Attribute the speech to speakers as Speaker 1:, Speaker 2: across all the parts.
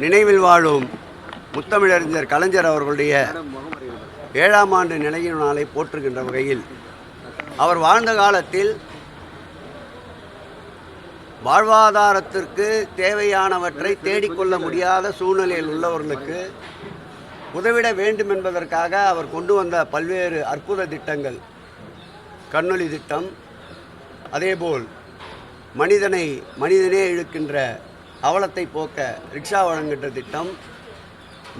Speaker 1: நினைவில் வாழும் முத்தமிழறிஞர் கலைஞர் அவர்களுடைய 7ஆம் ஆண்டு நினைவு நாளை போற்றுகின்ற வகையில் அவர் வாழ்ந்த காலத்தில் வாழ்வாதாரத்திற்கு தேவையானவற்றை தேடிக்கொள்ள முடியாத சூழ்நிலையில் உள்ளவர்களுக்கு உதவிட வேண்டும் என்பதற்காக அவர் கொண்டு வந்த பல்வேறு அற்புத திட்டங்கள், கண்ணொளி திட்டம், அதேபோல் மனிதனே இழுக்கின்ற அவலத்தை போக்க ரிக்ஷா வழங்குகின்ற திட்டம்,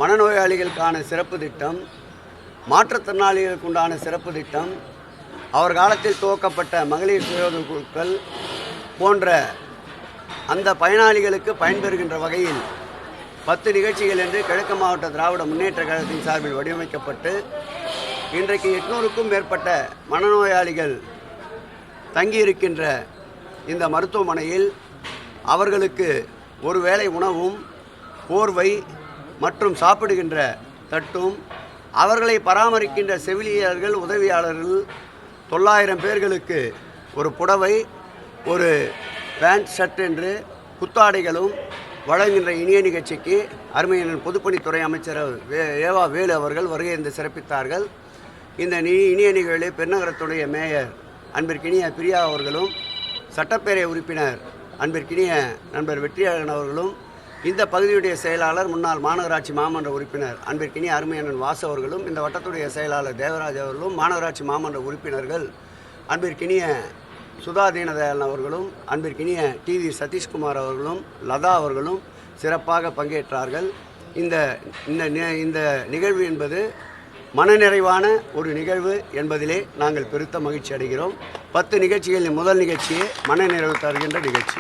Speaker 1: மனநோயாளிகளுக்கான சிறப்பு திட்டம், மாற்றுத்திறனாளிகளுக்கு உண்டான சிறப்பு திட்டம், அவர் காலத்தில் துவக்கப்பட்ட மகளிர் சுயோதவி குழுக்கள் போன்ற அந்த பயனாளிகளுக்கு பயன்பெறுகின்ற வகையில் 10 நிகழ்ச்சிகள் என்று கிழக்கு மாவட்ட திராவிட முன்னேற்ற கழகத்தின் சார்பில் வடிவமைக்கப்பட்டு இன்றைக்கு 800க்கும் மேற்பட்ட மனநோயாளிகள் தங்கியிருக்கின்ற இந்த மருத்துவமனையில் அவர்களுக்கு ஒருவேளை உணவும், போர்வை மற்றும் சாப்பிடுகின்ற தட்டும், அவர்களை பராமரிக்கின்ற செவிலியர்கள், உதவியாளர்கள் 900 பேர்களுக்கு ஒரு புடவை, ஒரு பேண்ட், ஷர்ட் என்று புத்தாடைகளும் வழங்குகின்ற இனிய நிகழ்ச்சிக்கு அருமையின் பொதுப்பணித்துறை அமைச்சர் ஏவா வேலு அவர்கள் வருகை இருந்து சிறப்பித்தார்கள். இந்த இனிய நிகழ்வில் பெருநகரத்துடைய மேயர் அன்பிற்கினிய பிரியா அவர்களும், சட்டப்பேரவை உறுப்பினர் அன்பிற்கினிய நண்பர் வெற்றியாளன் அவர்களும், இந்த பகுதியுடைய செயலாளர் முன்னாள் மாநகராட்சி மாமன்ற உறுப்பினர் அன்பிற்கினிய அருமையண்ணன் வாசு அவர்களும், இந்த வட்டத்துடைய செயலாளர் தேவராஜ் அவர்களும், மாநகராட்சி மாமன்ற உறுப்பினர்கள் அன்பிற்கினிய சுதா தீனதயாளன் அவர்களும், அன்பிற்கினிய டிவி சதீஷ்குமார் அவர்களும், லதா அவர்களும் சிறப்பாக பங்கேற்றார்கள். இந்த நிகழ்வு என்பது மனநிறைவான ஒரு நிகழ்வு என்பதிலே நாங்கள் பெருத்த மகிழ்ச்சி அடைகிறோம். 10 நிகழ்ச்சிகளின் முதல் நிகழ்ச்சியே மனநிறைவு தருகின்ற நிகழ்ச்சி.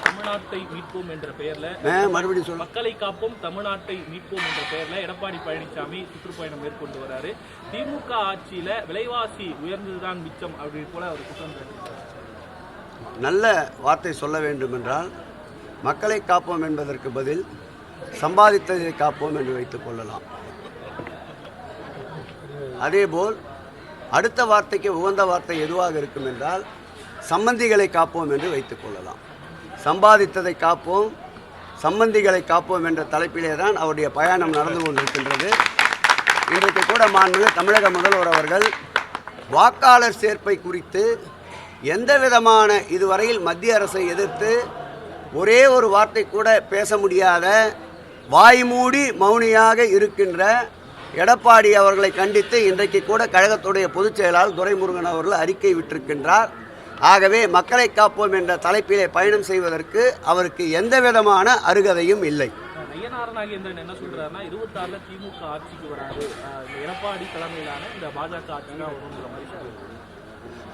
Speaker 2: தமிழ்நாட்டை மீட்போம் என்ற பெயர்ல
Speaker 1: மறுபடியும் சொல்ல
Speaker 2: மக்களை காப்போம் தமிழ்நாட்டை மீட்போம் என்ற பெயர்ல எடப்பாடி பழனிசாமி சுற்றுப்பயணம் மேற்கொண்டு வராரு. திமுக ஆட்சியில விலைவாசி உயர்ந்ததுதான் மிச்சம் அப்படி போல அவர் குற்றம் சாட்டினார்.
Speaker 1: நல்ல வார்த்தை சொல்ல வேண்டும் என்றால் மக்களை காப்போம் என்பதற்கு பதில் சம்பாதித்ததை காப்போம் என்று வைத்துக் கொள்ளலாம். அதேபோல் அடுத்த வார்த்தைக்கு உகந்த வார்த்தை எதுவாக இருக்கும் என்றால் சம்பந்திகளை காப்போம் என்று வைத்துக் கொள்ளலாம். சம்பாதித்ததை காப்போம், சம்பந்திகளை காப்போம் என்ற தலைப்பிலே தான் அவருடைய பயணம் நடந்து கொண்டிருக்கின்றது. இன்றைக்கு கூட மாண்புமிகு தமிழக முதல்வர் அவர்கள் வாக்காளர் சேர்ப்பை குறித்து எந்த விதமான இதுவரையில் மத்திய அரசை எதிர்த்து ஒரே ஒரு வார்த்தை கூட பேச முடியாத வாய்மூடி மௌனியாக இருக்கின்ற எடப்பாடி அவர்களை கண்டித்து இன்றைக்கு கூட கழகத்துடைய பொதுச் செயலாளர் துரைமுருகன் அவர்கள் அறிக்கை விட்டிருக்கின்றார். ஆகவே மக்களை காப்போம் என்ற தலைப்பிலே பயணம் செய்வதற்கு அவருக்கு எந்த விதமான அருகதையும் இல்லை.
Speaker 2: நாகேந்திரன் என்ன சொல்றாருன்னா 26ல் திமுக ஆட்சிக்கு வராது, எடப்பாடி தலைமையிலான இந்த பாஜக ஆட்சி தான் வரும்ன்ற மாதிரி சொல்றாரு.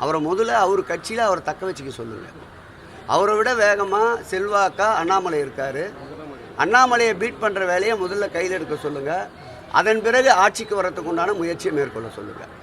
Speaker 1: அவரை முதல்ல அவர் கட்சியில் அவரை தக்க வச்சுக்க சொல்லுங்க. அவரை விட வேகமாக செல்வாக்கா அண்ணாமலை இருக்கார். அண்ணாமலையை பீட் பண்ணுற வேலையை முதல்ல கையில் எடுக்க சொல்லுங்கள். அதன் பிறகு ஆட்சிக்கு வரத்துக்கு உண்டான முயற்சியை மேற்கொள்ள சொல்லுங்கள்.